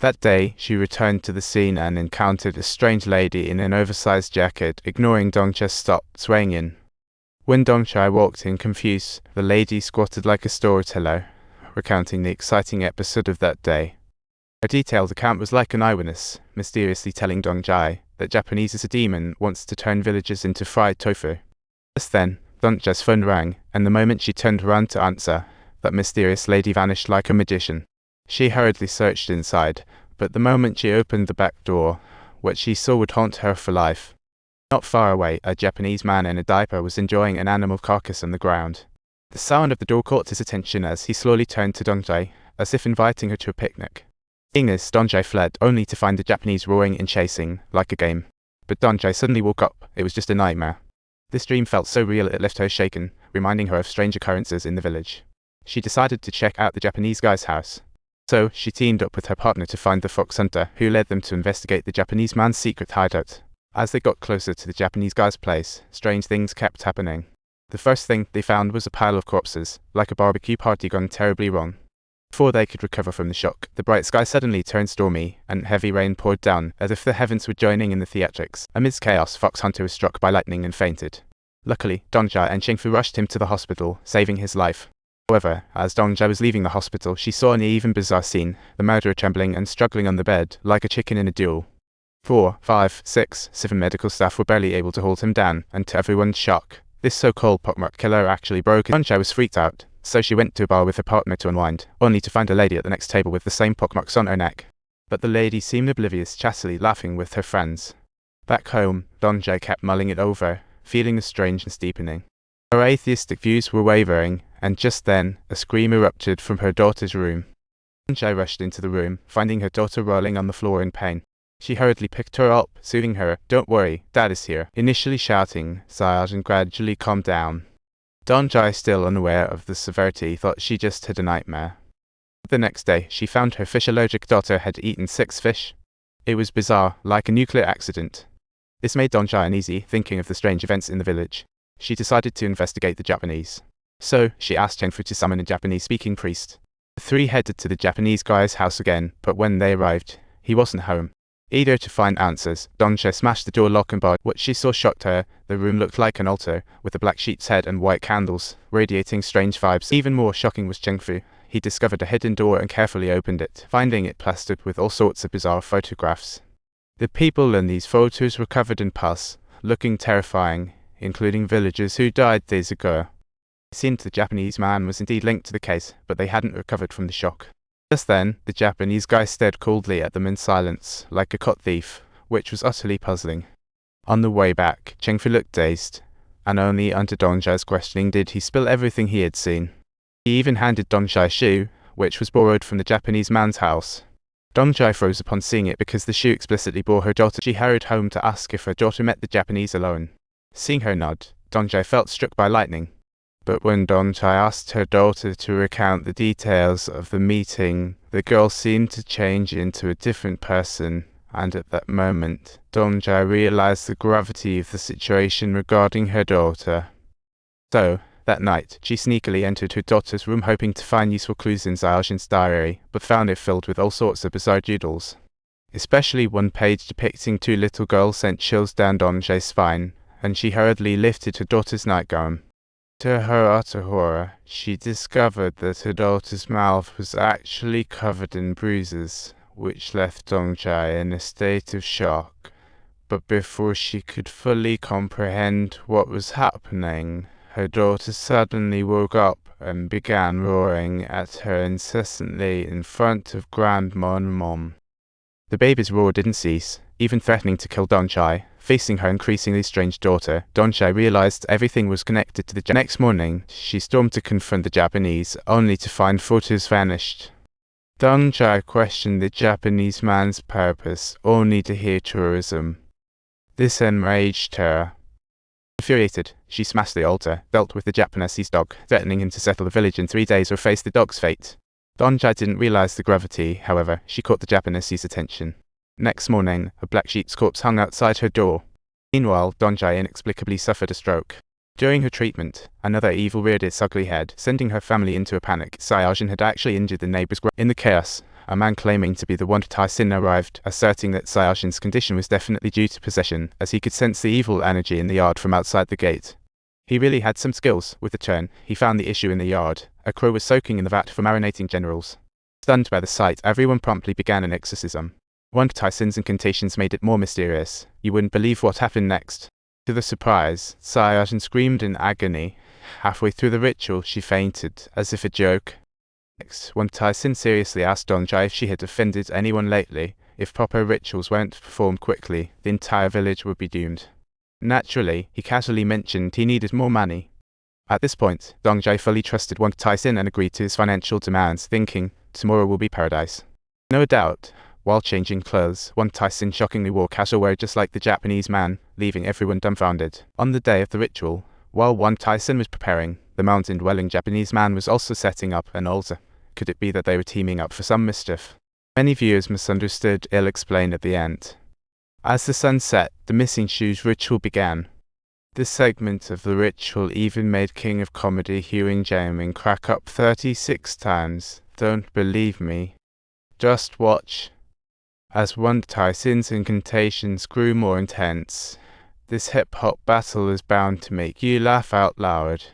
That day, she returned to the scene and encountered a strange lady in an oversized jacket. Ignoring Dongja stopped swaying in. When Dongja walked in confused, the lady squatted like a storyteller, recounting the exciting episode of that day. Her detailed account was like an eyewitness, mysteriously telling Dongja that Japanese is a demon wants to turn villagers into fried tofu. Just then, Dongja's phone rang, and the moment she turned around to answer, that mysterious lady vanished like a magician. She hurriedly searched inside, but the moment she opened the back door, what she saw would haunt her for life. Not far away, a Japanese man in a diaper was enjoying an animal carcass on the ground. The sound of the door caught his attention as he slowly turned to Dongja, as if inviting her to a picnic. Seeing this, Dongja fled, only to find the Japanese roaring and chasing, like a game. But Dongja suddenly woke up. It was just a nightmare. This dream felt so real it left her shaken, reminding her of strange occurrences in the village. She decided to check out the Japanese guy's house. So, she teamed up with her partner to find the fox hunter, who led them to investigate the Japanese man's secret hideout. As they got closer to the Japanese guy's place, strange things kept happening. The first thing they found was a pile of corpses, like a barbecue party gone terribly wrong. Before they could recover from the shock, the bright sky suddenly turned stormy, and heavy rain poured down, as if the heavens were joining in the theatrics. Amidst chaos, Fox Hunter was struck by lightning and fainted. Luckily, Dongja and Chengfu rushed him to the hospital, saving his life. However, as Dongja was leaving the hospital, she saw an even bizarre scene, the murderer trembling and struggling on the bed, like a chicken in a duel. 4, 5, 6, 7 medical staff were barely able to hold him down, and to everyone's shock, this so-called pockmarked killer actually broke. Dongja was freaked out, so she went to a bar with her partner to unwind, only to find a lady at the next table with the same pockmarks on her neck. But the lady seemed oblivious, chattily laughing with her friends. Back home, Dongja kept mulling it over, feeling the strangeness deepening. Her atheistic views were wavering, and just then, a scream erupted from her daughter's room. Dongja rushed into the room, finding her daughter rolling on the floor in pain. She hurriedly picked her up, soothing her. "Don't worry, Dad is here." Initially shouting, Sayajin gradually calmed down. Dongja, still unaware of the severity, thought she just had a nightmare. The next day, she found her fish-allergic daughter had eaten 6 fish. It was bizarre, like a nuclear accident. This made Dongja uneasy, thinking of the strange events in the village. She decided to investigate the Japanese. So, she asked Chengfu to summon a Japanese-speaking priest. The 3 headed to the Japanese guy's house again, but when they arrived, he wasn't home. Eager to find answers, Dongja smashed the door lock and barred. What she saw shocked her. The room looked like an altar, with a black sheep's head and white candles, radiating strange vibes. Even more shocking was Chengfu. He discovered a hidden door and carefully opened it, finding it plastered with all sorts of bizarre photographs. The people in these photos were covered in pus, looking terrifying, including villagers who died days ago. It seemed the Japanese man was indeed linked to the case, but they hadn't recovered from the shock. Just then, the Japanese guy stared coldly at them in silence, like a caught thief, which was utterly puzzling. On the way back, Chengfu looked dazed, and only under Dongja's questioning did he spill everything he had seen. He even handed Dongja a shoe, which was borrowed from the Japanese man's house. Dongja froze upon seeing it because the shoe explicitly bore her daughter. She hurried home to ask if her daughter met the Japanese alone. Seeing her nod, Dongja felt struck by lightning. But when Dongja asked her daughter to recount the details of the meeting, the girl seemed to change into a different person, and at that moment, Dongja realized the gravity of the situation regarding her daughter. So, that night, she sneakily entered her daughter's room hoping to find useful clues in Sayajin's diary, but found it filled with all sorts of bizarre doodles. Especially one page depicting 2 little girls sent chills down Dongja's spine, and she hurriedly lifted her daughter's nightgown. To her utter horror, she discovered that her daughter's mouth was actually covered in bruises, which left Dongja in a state of shock. But before she could fully comprehend what was happening, her daughter suddenly woke up and began roaring at her incessantly in front of Grandma and Mom. The baby's roar didn't cease, even threatening to kill Dongja. Facing her increasingly strange daughter, Dongja realized everything was connected to the next morning, she stormed to confront the Japanese, only to find photos vanished. Dongja questioned the Japanese man's purpose, only to hear tourism. This enraged her. Infuriated, she smashed the altar, dealt with the Japanese dog, threatening him to settle the village in 3 days or face the dog's fate. Dongja didn't realize the gravity, however, she caught the Japanese's attention. Next morning, a black sheep's corpse hung outside her door. Meanwhile, Dongja inexplicably suffered a stroke. During her treatment, another evil reared its ugly head, sending her family into a panic. Sayajin had actually injured the neighbor's in the chaos, a man claiming to be the one Tai Sin arrived, asserting that Sayajin's condition was definitely due to possession, as he could sense the evil energy in the yard from outside the gate. He really had some skills. With the turn, he found the issue in the yard. A crow was soaking in the vat for marinating generals. Stunned by the sight, everyone promptly began an exorcism. One Tai Sin's incantations made it more mysterious. You wouldn't believe what happened next. To the surprise, Sayajin screamed in agony. Halfway through the ritual, she fainted, as if a joke. Next, one Tai Sin seriously asked Dongjia if she had offended anyone lately. If proper rituals weren't performed quickly, the entire village would be doomed. Naturally, he casually mentioned he needed more money. At this point, Dongjia fully trusted one Tai Sin and agreed to his financial demands, thinking, tomorrow will be paradise. No doubt, while changing clothes, one Tai Sin shockingly wore casual wear just like the Japanese man, leaving everyone dumbfounded. On the day of the ritual, while one Tai Sin was preparing, the mountain-dwelling Japanese man was also setting up an altar. Could it be that they were teaming up for some mischief? Many viewers misunderstood ill-explained at the end. As the sun set, the missing shoes ritual began. This segment of the ritual even made King of Comedy Hewing Jamin crack up 36 times. Don't believe me? Just watch. As one Tai Sin's incantations grew more intense, this hip-hop battle is bound to make you laugh out loud.